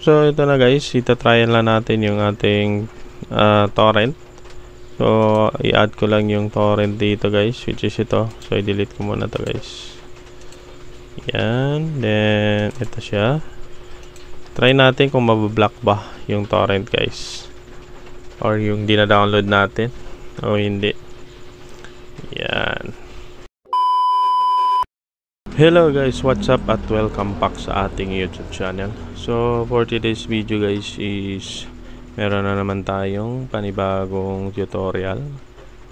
So ito na guys, itatryan lang natin yung ating torrent. So i-add ko lang yung torrent dito guys, which is ito. So i-delete ko muna to guys. Yan, then ito siya. Try natin kung mabablock ba yung torrent guys, or yung dina-download natin o hindi. Yan. Hello guys, what's up at welcome back sa ating YouTube channel. So for today's video guys is meron na naman tayong panibagong tutorial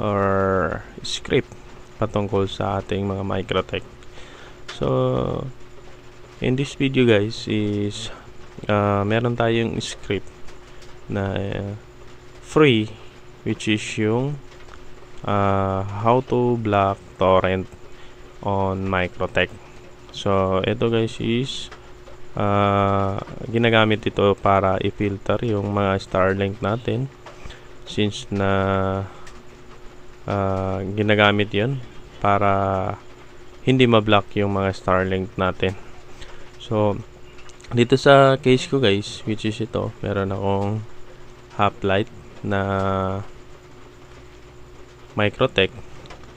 or script patungkol sa ating mga Microtech. So in this video guys is meron tayong script na free, which is yung how to block torrent on Microtech. So ito guys is ginagamit ito para i-filter yung mga Starlink natin, since na ginagamit yun para hindi ma-block yung mga Starlink natin. So dito sa case ko guys, which is ito, meron akong Hoplite na Microtech.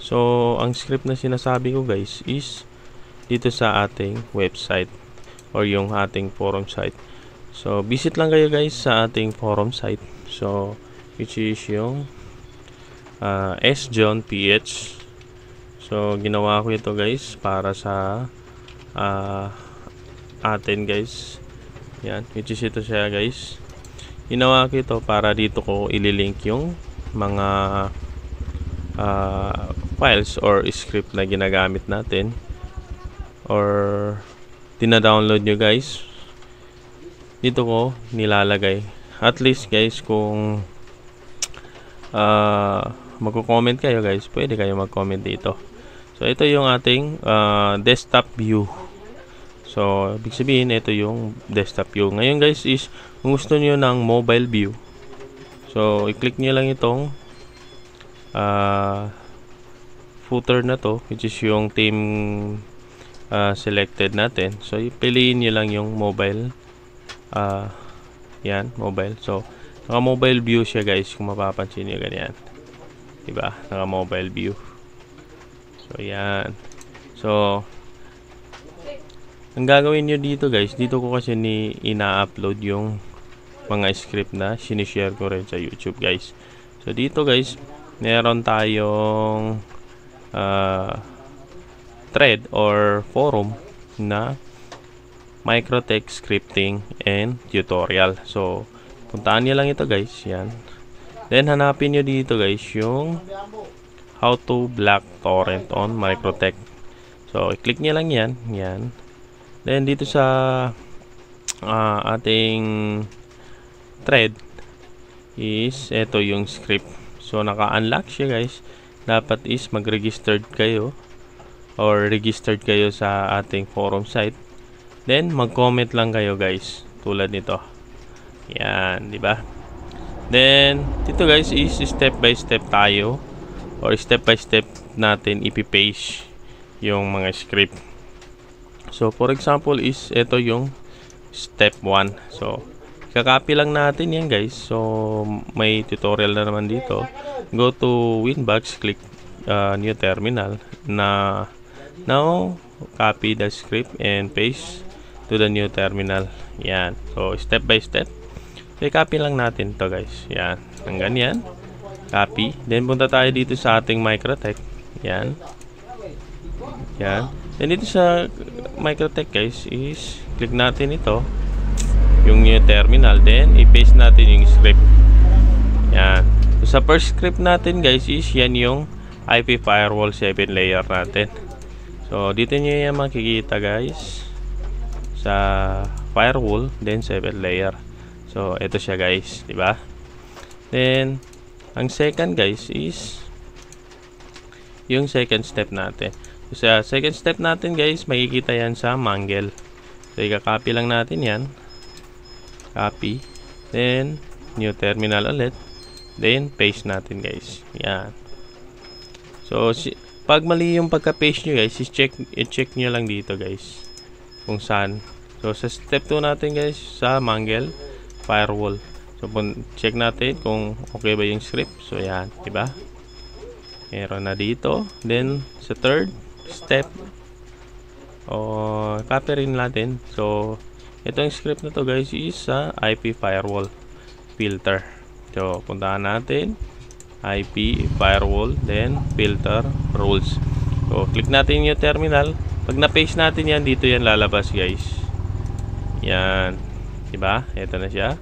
So ang script na sinasabi ko guys is dito sa ating website or yung ating forum site. So visit lang kayo guys sa ating forum site, so which is yung sjohn.ph. So ginawa ko ito guys para sa atin guys. Yan, which is ito siya guys. Ginawa ko ito para dito ko ililink yung mga files or script na ginagamit natin or dina-download nyo guys. Dito ko nilalagay. At least guys, kung magko-comment kayo guys, pwede kayo mag-comment dito. So ito yung ating desktop view. So ibig sabihin ito yung desktop view. Ngayon guys is kung gusto niyo ng mobile view, so i-click niyo lang itong footer na to, which is yung team selected natin. So piliin niyo lang yung mobile, yan, mobile. So naka mobile view siya guys, kung mapapansin niyo ganyan, diba, naka mobile view. So yan. So ang gagawin nyo dito guys, dito ko kasi ina-upload yung mga script na sinishare ko rin sa YouTube guys. So dito guys, meron tayong thread or forum na Microtech scripting and tutorial. So puntaan nyo lang ito guys, yan. Then hanapin nyo dito guys yung how to block torrent on Microtech. So i-click nyo lang yan, yan. Then dito sa ating thread is ito yung script. So naka-unlock siya guys. Dapat is mag-registered kayo or registered kayo sa ating forum site. Then mag-comment lang kayo guys, tulad nito. Yan, di ba? Then dito guys is step by step tayo, or step by step natin ipi-paste yung mga script. So for example is ito yung step 1. So kakopy lang natin yan guys. So may tutorial na naman dito. Go to Winbox, click new terminal. Now copy the script and paste to the new terminal. Yan. So step by step, copy lang natin to guys. Yan, ang ganyan, copy. Then punta tayo dito sa ating Microtech. Yan, yan. Then dito sa Microtech guys is click natin ito, yung new terminal, then i-paste natin yung script. Yan. So sa first script natin guys is yan yung IP firewall 7 layer natin. So dito nyo yan makikita guys sa firewall, then 7 layer. So ito siya guys, di ba? Then ang second guys is yung second step natin. So, sa second step natin guys, makikita yan sa Mangle. So i-copy lang natin yan, copy, then new terminal ulit, then paste natin guys. Yan. So pag mali yung pagka-paste nyo guys, i-check nyo lang dito guys kung saan. So sa step 2 natin guys, sa Mangle firewall. So check natin kung okay ba yung script. So yan, diba? Meron na dito. Then sa third step, copy rin natin. So itong script na to guys is sa IP firewall filter. So puntahan natin IP firewall, then filter rules. So click natin yung terminal. Pag na-paste natin yan, dito yan lalabas guys. Yan, diba? Ito na siya,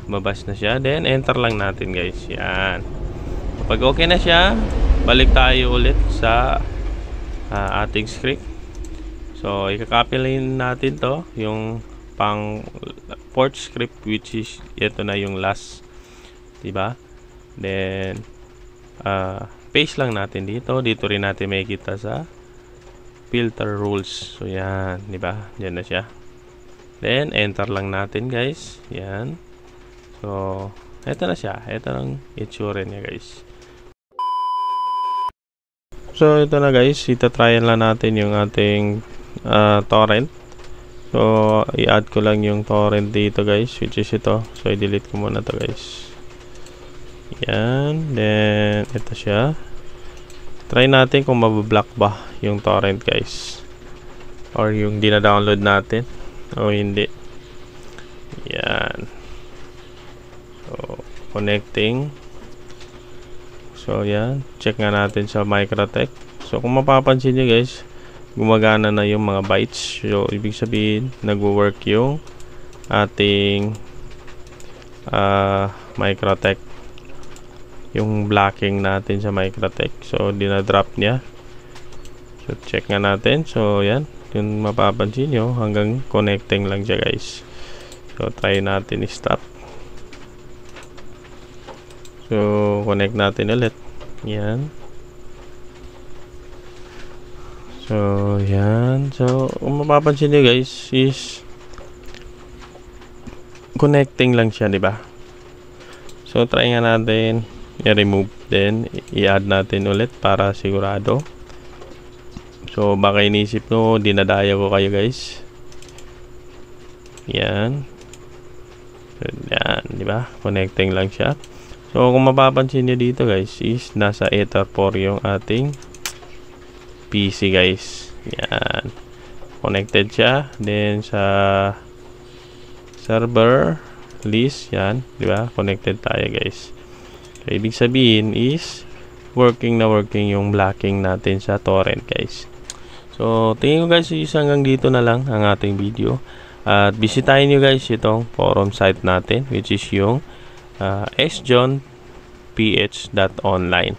lumabas na siya. Then enter lang natin guys. Yan. Pag okay na siya, balik tayo ulit sa ating script. So i-copy lang natin to, yung pang port script, which is ito na yung last, diba? Then paste lang natin dito. Dito rin natin makikita sa filter rules. So yan, diba? Diyan na siya. Then enter lang natin guys. Yan. So ito na siya. Ito ang itsura niya guys. So ito na guys, ita-tryan lang natin yung ating torrent. So i-add ko lang yung torrent dito guys, which is ito. So i-delete ko muna to guys. Yan. Then ito siya. Try natin kung mabablock ba yung torrent guys, or yung dina-download natin o hindi. Yan. So connecting. So yan, check nga natin sa Microtech. So kung mapapansin nyo guys, gumagana na yung mga bytes. So ibig sabihin, nagwo-work yung ating Microtech, yung blocking natin sa Microtech. So dinadrop niya. So check nga natin. So yan, yung mapapansin nyo, hanggang connecting lang siya guys. So try natin i-stop. So connect natin ulit. Yan. So yan. So kung mapapansin nyo guys, is connecting lang siya, diba? So try nga natin i-remove, then i-add natin ulit para sigurado. So baka inisip nyo dinadaya ko kayo guys. Yan. So, yan, diba? Connecting lang siya. So kung mapapansin nyo dito guys, is nasa Ether 4 yung ating PC guys. Yan. Connected siya. Then sa server list, yan, diba? Connected tayo guys. So ibig sabihin is working na working yung blocking natin sa torrent guys. So tingin ko guys, is hanggang dito na lang ang ating video. At bisitahin nyo guys itong forum site natin, which is yung sjohnph.online.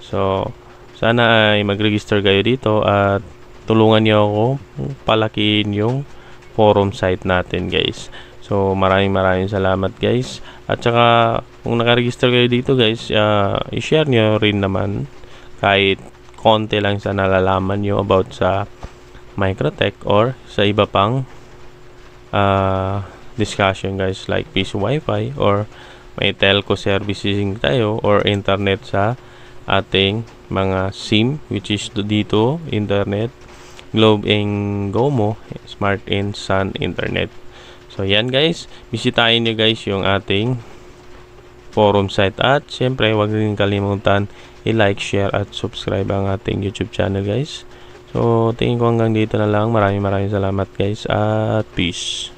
So sana ay mag-register kayo dito at tulungan nyo ako palakihin yung forum site natin guys. So maraming salamat guys. At saka kung naka-register kayo dito guys, i-share nyo rin naman kahit konti lang sa nalalaman nyo about sa Microtech or sa iba pang discussion guys, like PC Wi-Fi or may telco servicing tayo or internet sa ating mga SIM, which is dito internet, Globe and Gomo, Smart and Sun Internet. So yan guys, bisitahin nyo guys yung ating forum site at syempre huwag rin kalimutan i-like, share at subscribe ang ating YouTube channel guys. So tingin ko hanggang dito na lang. Maraming salamat guys at peace.